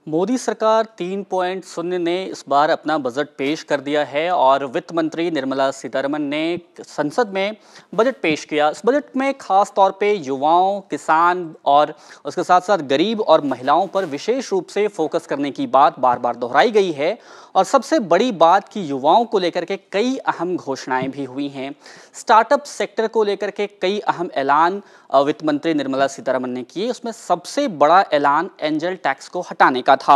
मोदी सरकार 3.0 ने इस बार अपना बजट पेश कर दिया है और वित्त मंत्री निर्मला सीतारमण ने संसद में बजट पेश किया। इस बजट में खास तौर पे युवाओं, किसान और उसके साथ साथ गरीब और महिलाओं पर विशेष रूप से फोकस करने की बात बार बार दोहराई गई है। और सबसे बड़ी बात कि युवाओं को लेकर के कई अहम घोषणाएं भी हुई हैं। स्टार्टअप सेक्टर को लेकर के कई अहम ऐलान वित्त मंत्री निर्मला सीतारमण ने किए। उसमें सबसे बड़ा ऐलान एंजल टैक्स को हटाने का था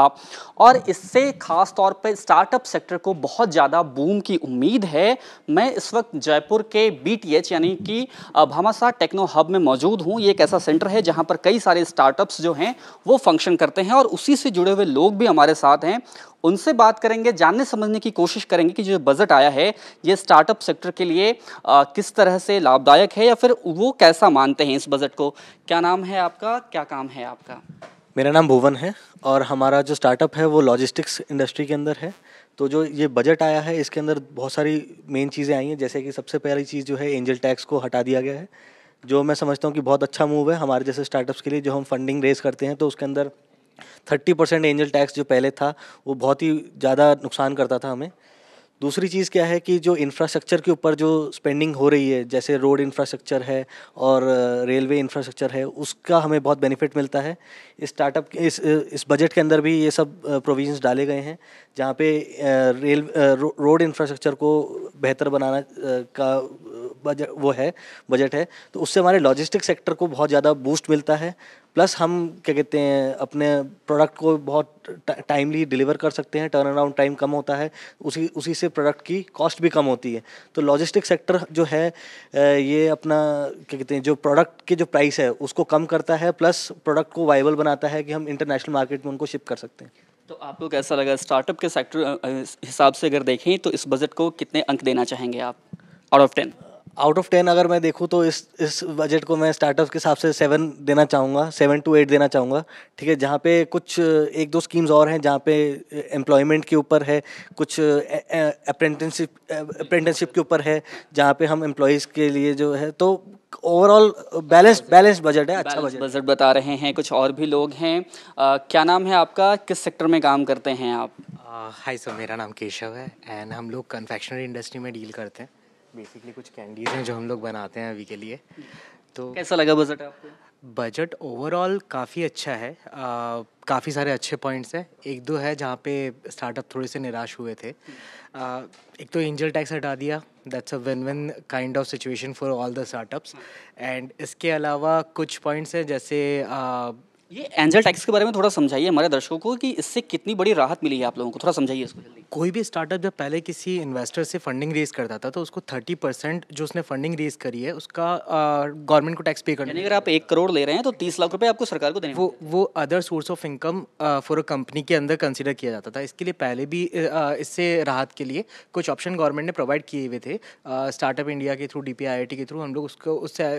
और इससे खास तौर पर स्टार्टअप सेक्टर को बहुत ज़्यादा बूम की उम्मीद है। मैं इस वक्त जयपुर के BTH यानी कि भामाशाह टेक्नो हब में मौजूद हूँ। ये एक ऐसा सेंटर है जहाँ पर कई सारे स्टार्टअप्स जो हैं वो फंक्शन करते हैं और उसी से जुड़े हुए लोग भी हमारे साथ हैं। उनसे बात करेंगे, जानने समझने की कोशिश करेंगे कि जो बजट आया है ये स्टार्टअप सेक्टर के लिए किस तरह से लाभदायक है या फिर वो कैसा मानते हैं इस बजट को। क्या नाम है आपका, क्या काम है आपका? मेरा नाम भुवन है और हमारा जो स्टार्टअप है वो लॉजिस्टिक्स इंडस्ट्री के अंदर है। तो जो ये बजट आया है इसके अंदर बहुत सारी मेन चीज़ें आई हैं, जैसे कि सबसे पहली चीज़ जो है एंजल टैक्स को हटा दिया गया है, जो मैं समझता हूँ कि बहुत अच्छा मूव है हमारे जैसे स्टार्टअप्स के लिए। जो हम फंडिंग रेज करते हैं तो उसके अंदर 30% एंजल टैक्स जो पहले था वो बहुत ही ज़्यादा नुकसान करता था हमें। दूसरी चीज़ क्या है कि जो इंफ्रास्ट्रक्चर के ऊपर जो स्पेंडिंग हो रही है, जैसे रोड इंफ्रास्ट्रक्चर है और रेलवे इंफ्रास्ट्रक्चर है, उसका हमें बहुत बेनिफिट मिलता है। इस बजट के अंदर भी ये सब प्रोविजंस डाले गए हैं, जहाँ पे रोड इंफ्रास्ट्रक्चर को बेहतर बनाना का बजट है। तो उससे हमारे लॉजिस्टिक सेक्टर को बहुत ज़्यादा बूस्ट मिलता है। प्लस हम क्या कहते हैं अपने प्रोडक्ट को बहुत टाइमली डिलीवर कर सकते हैं, टर्न अराउंड टाइम कम होता है, उसी से प्रोडक्ट की कॉस्ट भी कम होती है। तो लॉजिस्टिक सेक्टर जो है ये अपना क्या कहते हैं जो प्रोडक्ट के जो प्राइस है उसको कम करता है, प्लस प्रोडक्ट को वाइबल बनाता है कि हम इंटरनेशनल मार्केट में उनको शिप कर सकते हैं। तो आपको कैसा लगा स्टार्टअप के सेक्टर हिसाब से अगर देखें तो इस बजट को कितने अंक देना चाहेंगे आप आउट ऑफ 10? आउट ऑफ 10 अगर मैं देखूँ तो इस बजट को मैं स्टार्टअप के हिसाब से 7 देना चाहूँगा, 7 to 8 देना चाहूँगा। ठीक है, जहाँ पे कुछ एक दो स्कीम्स और हैं जहाँ पे एम्प्लॉयमेंट के ऊपर है, कुछ अप्रेंटिसशिप के ऊपर है, जहाँ पे हम एम्प्लॉयज़ के लिए जो है। तो ओवरऑल बैलेंस बजट है, अच्छा बजट बता रहे हैं। कुछ और भी लोग हैं। क्या नाम है आपका, किस सेक्टर में काम करते हैं आप? हाय सर, मेरा नाम केशव है एंड हम लोग कन्फेक्शनरी इंडस्ट्री में डील करते हैं। बेसिकली कुछ कैंडीज़ हैं जो हम लोग बनाते हैं अभी के लिए। तो कैसा लगा बजट आपको? बजट ओवरऑल काफ़ी अच्छा है। काफ़ी सारे अच्छे पॉइंट्स हैं। एक दो है जहाँ पे स्टार्टअप थोड़े से निराश हुए थे। एक तो एंजल टैक्स हटा दिया, that's a win win kind of situation for all the startups. And इसके अलावा कुछ पॉइंट्स हैं जैसे ये एंजल टैक्स के बारे में थोड़ा समझाइए हमारे दर्शकों को कि इससे कितनी बड़ी राहत मिली है आप लोगों को, थोड़ा समझाइए इसको जल्दी। कोई भी स्टार्टअप जब पहले किसी इन्वेस्टर से फंडिंग रेज करता था तो उसको 30% जो उसने फंडिंग रेज करी है उसका गवर्नमेंट को टैक्स पे करना। यानी अगर आप 1 करोड़ ले रहे हैं तो 30 लाख रुपए आपको सरकार को देने वो other source of income for a company के अंदर कंसीडर किया जाता था। इसके लिए पहले भी इससे राहत के लिए कुछ ऑप्शन गवर्नमेंट ने प्रोवाइड किए हुए थे। स्टार्टअप इंडिया के थ्रू, DPIIT के थ्रू हम लोग उससे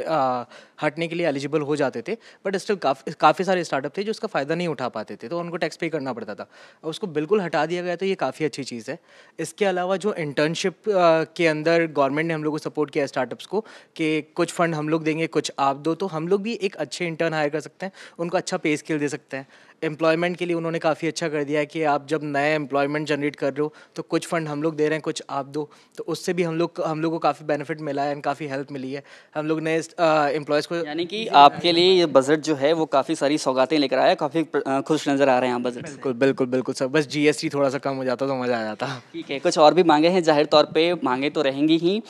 हटने के लिए एलिजिबल हो जाते थे। बट स्टिल काफ़ी सारे स्टार्टअप थे जो उसका फ़ायदा नहीं उठा पाते थे, तो उनको टैक्स पे करना पड़ता था। उसको बिल्कुल हटा दिया गया, तो ये काफ़ी अच्छी चीज़ है। इसके अलावा जो इंटर्नशिप के अंदर गवर्नमेंट ने हम लोग को सपोर्ट किया स्टार्टअप्स को कि कुछ फंड हम लोग देंगे, कुछ आप दो, तो हम लोग भी एक अच्छे इंटर्न हायर कर सकते हैं, उनको अच्छा पे स्केल दे सकते हैं। एम्प्लॉयमेंट के लिए उन्होंने काफ़ी अच्छा कर दिया है कि आप जब नए एम्प्लॉयमेंट जनरेट कर रहे हो तो कुछ फंड हम लोग दे रहे हैं, कुछ आप दो, तो उससे भी हम लोग को काफ़ी बेनिफिट मिला है एंड काफ़ी हेल्प मिली है हम लोग नए एम्प्लॉयज़ को। यानी कि आपके लिए ये बजट जो है वो काफ़ी सारी सौगातें लेकर आया, काफ़ी खुश नज़र आ रहे हैं आप बजट से। बिल्कुल बिल्कुल बिल्कुल सर, बस GST थोड़ा सा कम हो जाता तो मज़ा आ जाता। ठीक है, कुछ और भी मांगे हैं, जाहिर तौर पे मांगे तो रहेंगी ही।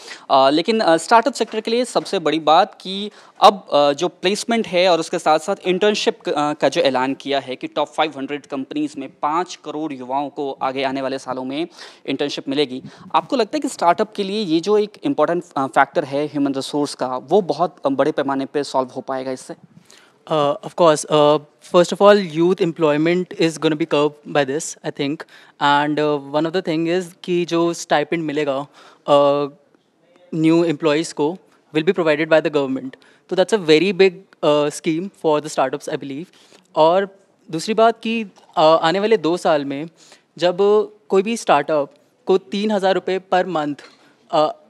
लेकिन स्टार्टअप सेक्टर के लिए सबसे बड़ी बात कि अब जो प्लेसमेंट है और उसके साथ साथ इंटर्नशिप का जो ऐलान किया है कि टॉप 500 कंपनीज में 5 करोड़ युवाओं को आगे आने वाले सालों में इंटर्नशिप मिलेगी। आपको लगता है कि स्टार्टअप के लिए ये जो एक इम्पॉर्टेंट फैक्टर है ह्यूमन रिसोर्स का, वो बहुत बड़े पैमाने पे सॉल्व हो पाएगा इससे? Of course, first of all, youth employment is going to be curbed by this, I think. And one of the thing is कि जो stipend मिलेगा new employees को will be provided by the government. So that's a very big scheme for the startups, I believe. और दूसरी बात कि आने वाले 2 साल में जब कोई भी स्टार्टअप को 3,000 रुपये पर मंथ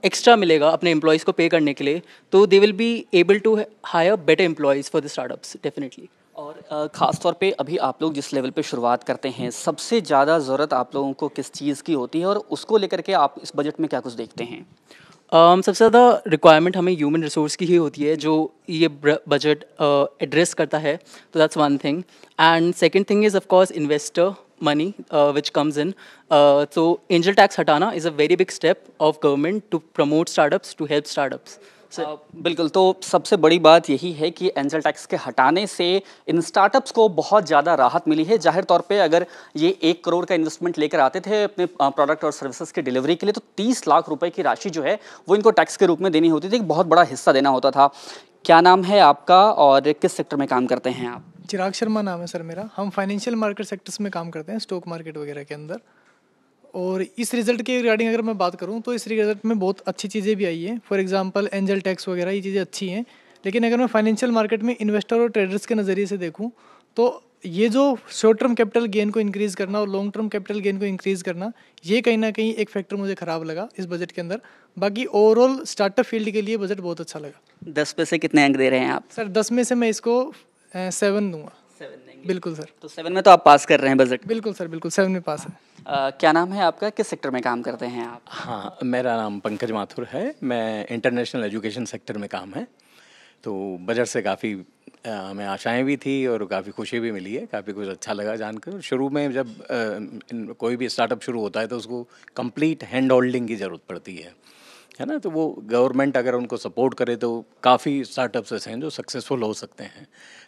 एक्स्ट्रा मिलेगा अपने एम्प्लॉयज़ को पे करने के लिए, तो they will be able to hire better employees for the startups definitely. और ख़ास तौर पे अभी आप लोग जिस लेवल पे शुरुआत करते हैं, सबसे ज़्यादा ज़रूरत आप लोगों को किस चीज़ की होती है और उसको लेकर के आप इस बजट में क्या कुछ देखते हैं? सबसे ज़्यादा रिक्वायरमेंट हमें ह्यूमन रिसोर्स की ही होती है जो ये बजट एड्रेस करता है, तो that's one thing. And second thing is of course investor money which comes in. तो एंजल टैक्स हटाना is a very big step of government to promote startups, to help startups. बिल्कुल, तो सबसे बड़ी बात यही है कि एंजल टैक्स के हटाने से इन स्टार्टअप्स को बहुत ज़्यादा राहत मिली है। ज़ाहिर तौर पे अगर ये 1 करोड़ का इन्वेस्टमेंट लेकर आते थे अपने प्रोडक्ट और सर्विसेज की डिलीवरी के लिए, तो 30 लाख रुपए की राशि जो है वो इनको टैक्स के रूप में देनी होती थी, एक बहुत बड़ा हिस्सा देना होता था। क्या नाम है आपका और किस सेक्टर में काम करते हैं आप? चिराग शर्मा नाम है सर मेरा। हम फाइनेंशियल मार्केट सेक्टर्स में काम करते हैं, स्टॉक मार्केट वगैरह के अंदर। और इस रिज़ल्ट के रिगार्डिंग अगर मैं बात करूं तो इस रिज़ल्ट में बहुत अच्छी चीज़ें भी आई हैं। फॉर एग्जांपल एंजल टैक्स वगैरह, ये चीज़ें अच्छी हैं। लेकिन अगर मैं फाइनेंशियल मार्केट में इन्वेस्टर और ट्रेडर्स के नज़रिए से देखूं तो ये जो शॉर्ट टर्म कैपिटल गेन को इंक्रीज़ करना और लॉन्ग टर्म कैपिटल गेन को इंक्रीज़ करना, ये कहीं ना कहीं एक फैक्टर मुझे ख़राब लगा इस बजट के अंदर। बाकी ओवरऑल स्टार्टअप फील्ड के लिए बजट बहुत अच्छा लगा। 10 में से कितने अंक दे रहे हैं आप? सर 10 में से मैं इसको 7 दूंगा। 7 देंगे। बिल्कुल सर। तो 7 में तो आप पास कर रहे हैं बजट। बिल्कुल सर, बिल्कुल 7 में पास है। क्या नाम है आपका, किस सेक्टर में काम करते हैं आप? हाँ, मेरा नाम पंकज माथुर है। मैं इंटरनेशनल एजुकेशन सेक्टर में काम है। तो बजट से काफ़ी हमें आशाएं भी थी और काफ़ी खुशी भी मिली है। काफ़ी कुछ अच्छा लगा जानकर। शुरू में जब कोई भी स्टार्टअप शुरू होता है तो उसको कंप्लीट हैंड होल्डिंग की ज़रूरत पड़ती है ना। तो वो गवर्नमेंट अगर उनको सपोर्ट करे तो काफ़ी स्टार्टअप्स ऐसे हैं जो सक्सेसफुल हो सकते हैं।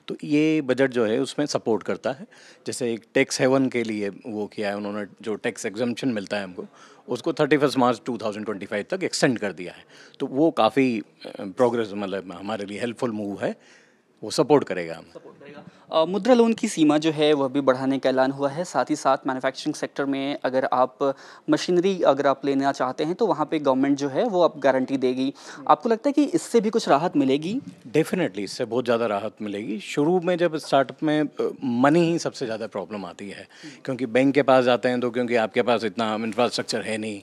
तो ये बजट जो है उसमें सपोर्ट करता है। जैसे एक टैक्स हेवन के लिए वो किया है उन्होंने, जो टैक्स एग्जम्पशन मिलता है हमको, उसको 31 मार्च 2025 तक एक्सटेंड कर दिया है। तो वो काफ़ी प्रोग्रेस, मतलब हमारे लिए हेल्पफुल मूव है, वो सपोर्ट करेगा हम। मुद्रा लोन की सीमा जो है वह भी बढ़ाने का ऐलान हुआ है। साथ ही साथ मैन्युफैक्चरिंग सेक्टर में अगर आप मशीनरी अगर आप लेना चाहते हैं तो वहाँ पे गवर्नमेंट जो है वो आप गारंटी देगी। आपको लगता है कि इससे भी कुछ राहत मिलेगी? डेफिनेटली इससे बहुत ज़्यादा राहत मिलेगी। शुरू में जब स्टार्टअप में मनी ही सबसे ज़्यादा प्रॉब्लम आती है, क्योंकि बैंक के पास जाते हैं तो क्योंकि आपके पास इतना इंफ्रास्ट्रक्चर है नहीं,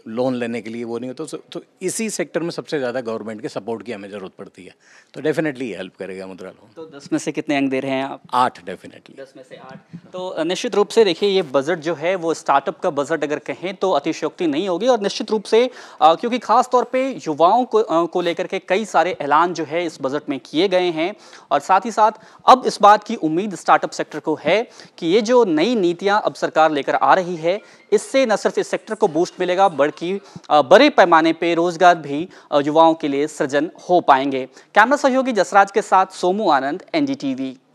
लोन लेने के लिए वो नहीं हो, तो इसी सेक्टर में सबसे ज़्यादा गवर्नमेंट के सपोर्ट की हमें ज़रूरत पड़ती है। तो डेफिनेटली हेल्प करेगा मुद्रा लोन। तो 10 में से कितने अंक दे रहे हैं आप? 8 डेफिनेटली। 10 में से 8। तो निश्चित रूप से देखिए, ये बजट जो है वो स्टार्टअप का बजट अगर कहें तो अतिशयोक्ति नहीं होगी। और निश्चित रूप से क्योंकि खास तौर पे युवाओं को लेकर के कई सारे ऐलान जो है इस बजट में किए गए हैं। और साथ ही साथ अब इस बात की उम्मीद स्टार्टअप सेक्टर को है कि ये जो नई नीतियां अब सरकार लेकर आ रही है, इससे न सिर्फ इस सेक्टर को बूस्ट मिलेगा बल्कि बड़े पैमाने पे रोजगार भी युवाओं के लिए सृजन हो पाएंगे। कैमरा सहयोगी जसराज के साथ सोमू आनंद, एनडीटीवी।